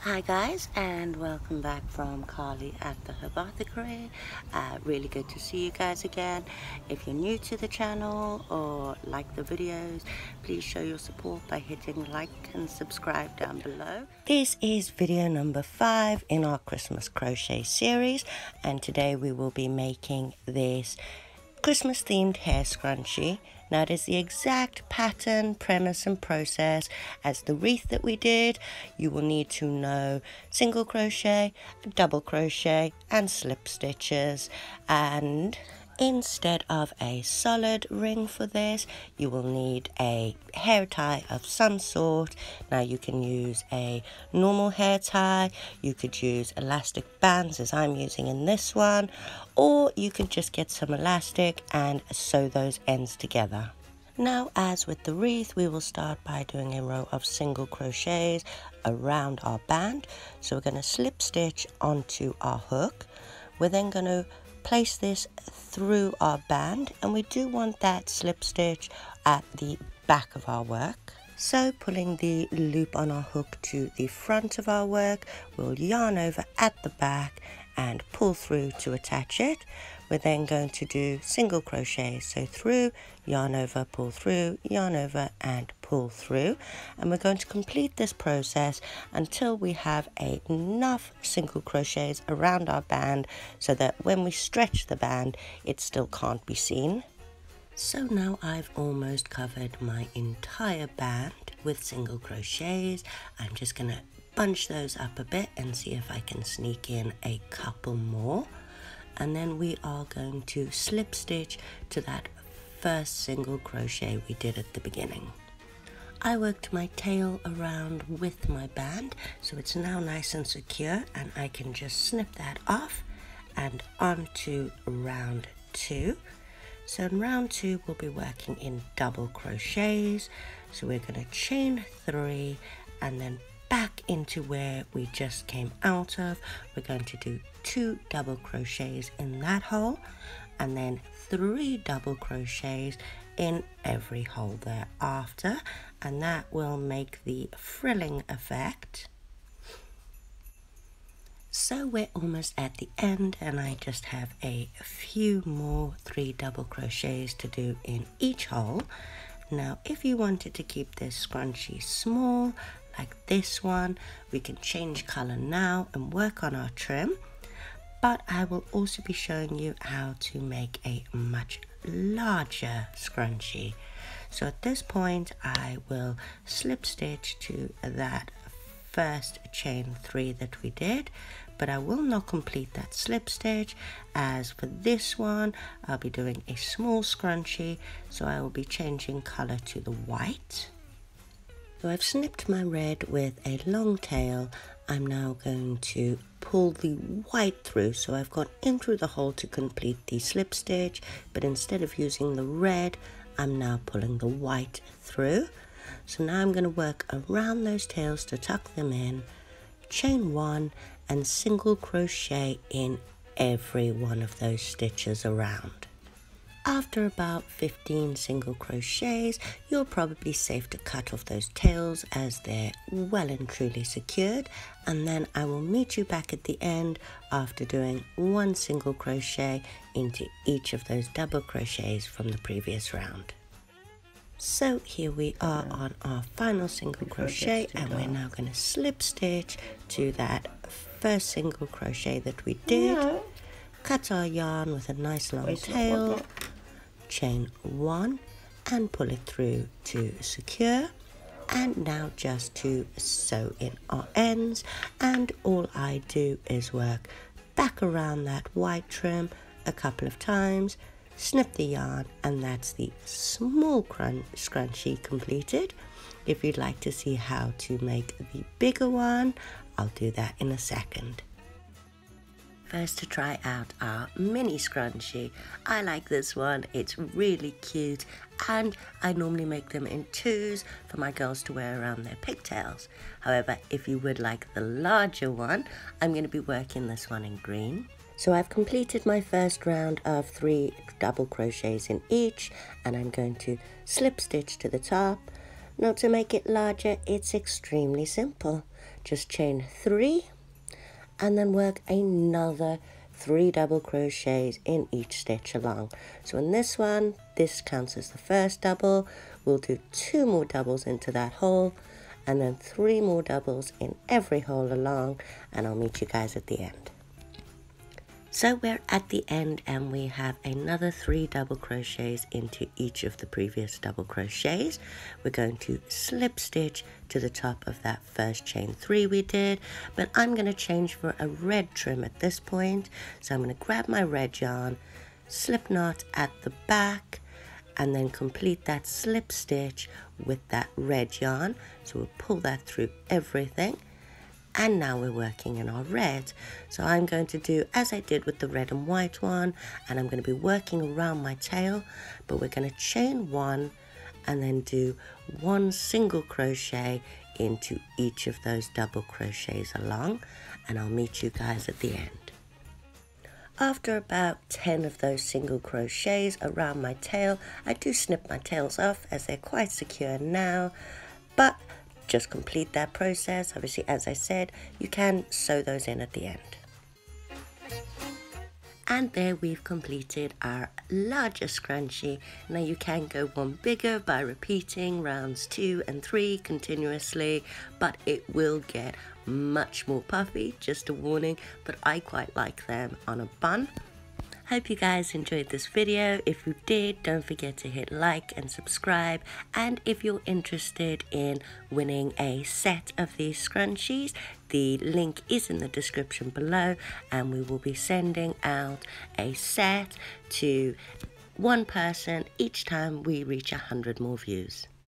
Hi guys, and welcome back from Carly at the Herbathicary. Really good to see you guys again. If you're new to the channel or like the videos, please show your support by hitting like and subscribe down below. This is video number 5 in our Christmas crochet series, and today we will be making this Christmas themed hair scrunchie. Now it is the exact pattern, premise and process as the wreath that we did. You will need to know single crochet, double crochet and slip stitches, and instead of a solid ring for this, you will need a hair tie of some sort. Now you can use a normal hair tie, you could use elastic bands as I'm using in this one, or you could just get some elastic and sew those ends together. Now, as with the wreath, we will start by doing a row of single crochets around our band. So we're going to slip stitch onto our hook. We're then going to place this through our band, and we do want that slip stitch at the back of our work. So pulling the loop on our hook to the front of our work, we'll yarn over at the back and pull through to attach it. We're then going to do single crochets, so through, yarn over, pull through, yarn over and pull through, and we're going to complete this process until we have enough single crochets around our band so that when we stretch the band it still can't be seen. So now I've almost covered my entire band with single crochets. I'm just going to bunch those up a bit and see if I can sneak in a couple more, and then we are going to slip stitch to that first single crochet we did at the beginning. I worked my tail around with my band, so it's now nice and secure, and I can just snip that off and onto round 2. So in round 2 we'll be working in double crochets, so we're going to chain 3 and then back into where we just came out of. We're going to do 2 double crochets in that hole and then 3 double crochets in every hole thereafter, and that will make the frilling effect. So we're almost at the end, and I just have a few more 3 double crochets to do in each hole. Now if you wanted to keep this scrunchie small like this one, we can change color now and work on our trim, but I will also be showing you how to make a much larger scrunchie. So at this point I will slip stitch to that first chain 3 that we did, but I will not complete that slip stitch, as for this one I'll be doing a small scrunchie, so I will be changing color to the white. So I've snipped my red with a long tail. I'm now going to pull the white through, so I've gone in through the hole to complete the slip stitch, but instead of using the red I'm now pulling the white through. So now I'm going to work around those tails to tuck them in, chain 1 and single crochet in every one of those stitches around. After about 15 single crochets, you're probably safe to cut off those tails as they're well and truly secured, and then I will meet you back at the end after doing 1 single crochet into each of those double crochets from the previous round. So here we are on our final single crochet, and we're now going to slip stitch to that first single crochet that we did, cut our yarn with a nice long tail, chain 1 and pull it through to secure, and now just to sew in our ends, and all I do is work back around that white trim a couple of times, snip the yarn, and that's the small scrunchie completed. If you'd like to see how to make the bigger one, I'll do that in a second. First, to try out our mini scrunchie. I like this one, it's really cute, and I normally make them in 2s for my girls to wear around their pigtails. However, if you would like the larger one, I'm going to be working this one in green. So I've completed my first round of 3 double crochets in each, and I'm going to slip stitch to the top. Now to make it larger, it's extremely simple. just chain 3 and then work another 3 double crochets in each stitch along. So in this one, this counts as the first double. We'll do 2 more doubles into that hole and then 3 more doubles in every hole along, and I'll meet you guys at the end. So we're at the end and we have another 3 double crochets into each of the previous double crochets. We're going to slip stitch to the top of that first chain 3 we did, but I'm going to change for a red trim at this point. So I'm going to grab my red yarn, slip knot at the back, and then complete that slip stitch with that red yarn. So we'll pull that through everything. And now we're working in our red. So I'm going to do as I did with the red and white one, and I'm going to be working around my tail, but we're going to chain 1 and then do 1 single crochet into each of those double crochets along, and I'll meet you guys at the end. After about 10 of those single crochets around my tail, I do snip my tails off as they're quite secure now, but just complete that process. Obviously, as I said, you can sew those in at the end. And there we've completed our larger scrunchie. Now you can go one bigger by repeating rounds 2 and 3 continuously, but it will get much more puffy, just a warning, but I quite like them on a bun. Hope you guys enjoyed this video. If you did, don't forget to hit like and subscribe. And if you're interested in winning a set of these scrunchies, the link is in the description below, and we will be sending out a set to one person each time we reach 100 more views.